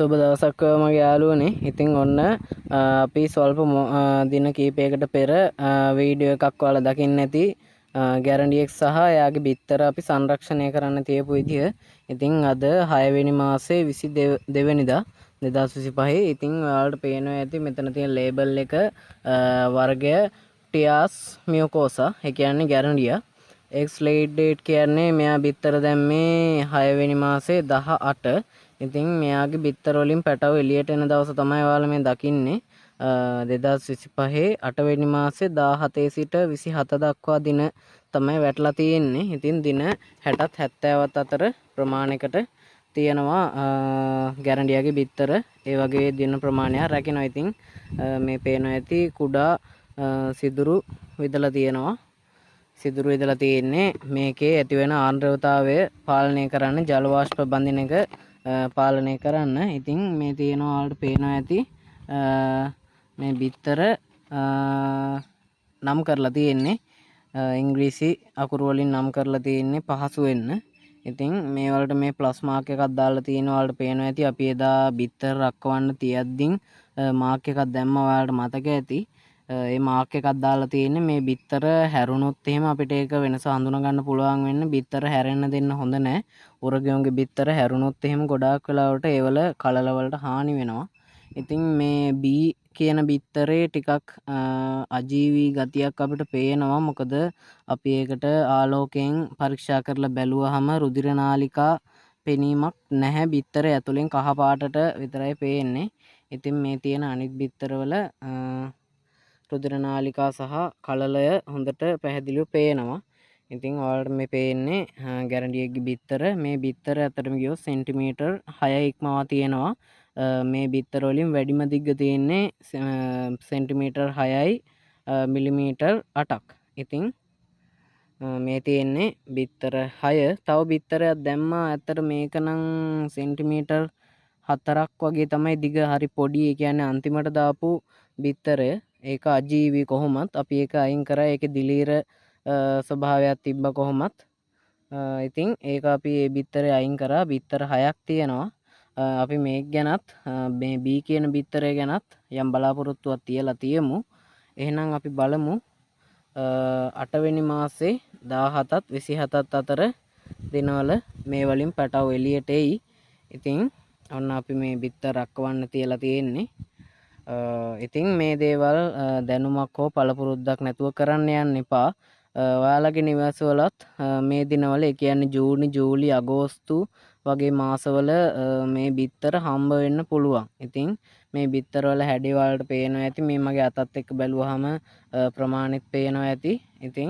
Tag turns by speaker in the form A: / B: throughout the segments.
A: සුබ දවසක් මගේ යාළුවනේ. ඉතින් ඔන්න අපි ස්වල්ප දින කීපයකට පෙර වීඩියෝ එකක් ඔයාලා දකින්න ඇති ගැරන්ඩි එක්ස් සහ එයාගේ බිත්තර අපි සංරක්ෂණය කරන්න තියපු විදිය. ඉතින් අද 6 වෙනි මාසේ 22 වෙනිදා 2025. ඉතින් ඔයාලට පේනවා ඇති මෙතන තියෙන ලේබල් එක වර්ගය ටියාස් මියෝකෝසා. ඒ කියන්නේ ගැරන්ඩියා. එක්ස් ලේට් ඩේට් කියන්නේ මෙයා බිත්තර දැම්මේ 6 වෙනි මාසේ 18. ඉතින් මෙයාගේ බිත්තර වලින් පැටව එළියට එන දවස තමයි ඔයාලා මේ දකින්නේ 2025 8 වෙනි මාසේ 17 සිට 27 දක්වා දින තමයි වැටලා තියෙන්නේ. ඉතින් දින 60ත් 70ත් අතර ප්‍රමාණයකට තියෙනවා ගැරන්ඩියාගේ බිත්තර. ඒ වගේ දින ප්‍රමාණයක් රැකිනවා. ඉතින් මේ පේනවා ඇති කුඩා සිදුරු විදලා තියෙනවා. සිදුරු විදලා තියෙන්නේ මේකේ ඇතිවෙන ආර්ද්‍රතාවය පාලනය කරන්න ජල වාෂ්ප බඳින එක පාලනය කරන්න. ඉතින් මේ තියෙනවා ඔයාලට පේනවා ඇති මේ බිත්තර නම් කරලා තියෙන්නේ ඉංග්‍රීසි අකුරු වලින් නම් කරලා තියෙන්නේ පහසු වෙන්න. ඉතින් මේ වලට මේ ප්ලස් මාක් එකක් දාලා තියෙනවා ඔයාලට පේනවා ඇති. අපි එදා බිත්තර රක්වන්න තියද්දින් මාක් එකක් දැම්මා ඔයාලට මතක ඇති. ඒ මාක් එකක් දාලා තියෙන්නේ මේ බිත්තර හැරුණොත් එහෙම අපිට ඒක වෙනස හඳුනා ගන්න පුළුවන් වෙන්න. බිත්තර හැරෙන්න දෙන්න හොඳ නැහැ. උරගයන්ගේ බිත්තර හැරුණොත් එහෙම ගොඩාක් වෙලාවට ඒවල කලල වලට හානි වෙනවා. ඉතින් මේ B කියන බිත්තරේ ටිකක් අජීවී ගතියක් අපිට පේනවා. මොකද අපි ඒකට ආලෝකයෙන් පරීක්ෂා කරලා බැලුවාම රුධිර නාලිකා පෙනීමක් නැහැ. බිත්තර ඇතුලෙන් කහ පාටට විතරයි පේන්නේ. ඉතින් මේ තියෙන අනිත් බිත්තරවල රුධිර නාලිකා සහ කලලය හොඳට පැහැදිලිව පේනවා. ඉතින් ඔයාලට මේ පේන්නේ ගැරන්ඩියගේ බිත්තර. මේ බිත්තර අතරම ගියොත් සෙන්ටිමීටර් 6 ඉක්මවා තියෙනවා. මේ බිත්තර වලින් වැඩිම දිග්ග තියෙන්නේ සෙන්ටිමීටර් 6යි මිලිමීටර් 8ක්. ඉතින් මේ තියෙන්නේ බිත්තර 6. තව බිත්තරයක් දැම්මා. ඇත්තට මේක නම් සෙන්ටිමීටර් 4ක් වගේ තමයි දිග. හරි පොඩි. ඒ කියන්නේ අන්තිමට දාපු බිත්තරය. ඒක අජීවී කොහොමත් අපි ඒක අයින් කරා. ඒකේ දිලීර ස්වභාවයක් තිබ්බ කොහොමත්. ඉතින් ඒක අපි ඒ බිත්තරේ අයින් කරා. බිත්තර 6ක් තියෙනවා. අපි මේක ගැනත් මේ B කියන බිත්තරය ගැනත් යම් බලාපොරොත්තුවක් තියලා තියමු. එහෙනම් අපි බලමු 8 වෙනි මාසේ 17ත් 27ත් අතර දිනවල මේ වලින් පැටව එළියට එයි. ඉතින් ඔන්න අපි මේ බිත්තර රක්වන්න තියලා තියෙන්නේ. ඉතින් මේ දේවල් දැනුමක් හෝ පළපුරුද්දක් නැතුව කරන්න යන්න එපා. ඔයාලගේ නිවසවලත් මේ දිනවල ඒ කියන්නේ ජූනි ජූලි අගෝස්තු වගේ මාසවල මේ බිත්තර හම්බ වෙන්න පුළුවන්. ඉතින් මේ බිත්තර වල හැඩය වලට පේනවා ඇති. මේ මගේ අතත් එක්ක බැලුවාම ප්‍රමාණෙත් පේනවා ඇති. ඉතින්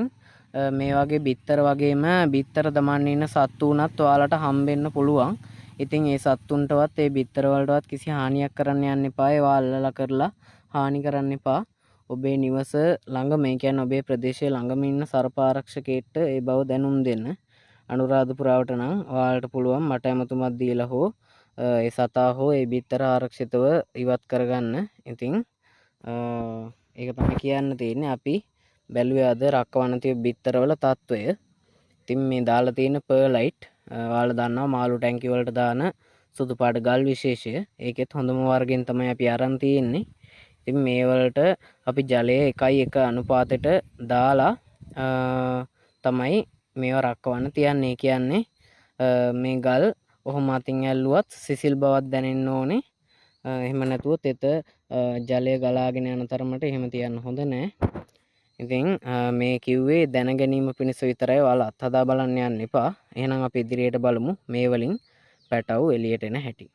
A: මේ වගේ බිත්තර වගේම බිත්තර දමන්න ඉන්න සත්තු උනත් ඔයාලට හම්බෙන්න පුළුවන්. ඉතින් ඒ සත්තුන්ටවත් ඒ බිත්තර වලටවත් කිසි හානියක් කරන්න යන්න එපා. ඒවා අල්ලලා කරලා හානි කරන්න එපා. ඔබේ නිවස ළඟ මේ කියන්නේ ඔබේ ප්‍රදේශයේ ළඟම ඉන්න සර්ප ආරක්ෂකයෙක්ට ඒ බව දැනුම් දෙන්න. අනුරාධපුරාවට නම් ඔයාලට පුළුවන් මට ඇමතුමක් දීලා හෝ ඒ සතා හෝ ඒ බිත්තර ආරක්ෂිතව ඉවත් කරගන්න. ඉතින් ඒක තමයි කියන්න තියෙන්නේ. අපි බැලුවේ අද රක්වන්න තියෙන බිත්තරවල තත්වය. ඉතින් මේ දාලා තියෙන පර්ලයිට් ඔයාලා දන්නවා මාළු ටැංකි වලට දාන සුදු පාට ගල් විශේෂය. ඒකෙත් හොඳම වර්ගෙන් තමයි අපි අරන් තියෙන්නේ. ඉතින් මේ වලට අපි ජලය 1:1 අනුපාතයට දාලා තමයි මේවා රක්වන්න තියන්නේ. කියන්නේ මේ ගල් ඔහොම අතින් ඇල්ලුවත් සිසිල් බවක් දැනෙන්න ඕනේ. එහෙම නැතුව තෙත ජලය ගලාගෙන යන තරමට එහෙම තියන්න හොඳ නැහැ. ඉතින් මේ කිව්වේ දැන ගැනීම පිණිස විතරයි. ඔයාලා අත්හදා බලන්න යන්න එපා. එහෙනම් අපි ඉදිරියට බලමු මේ වලින් පැටව් එළියට එන හැටි.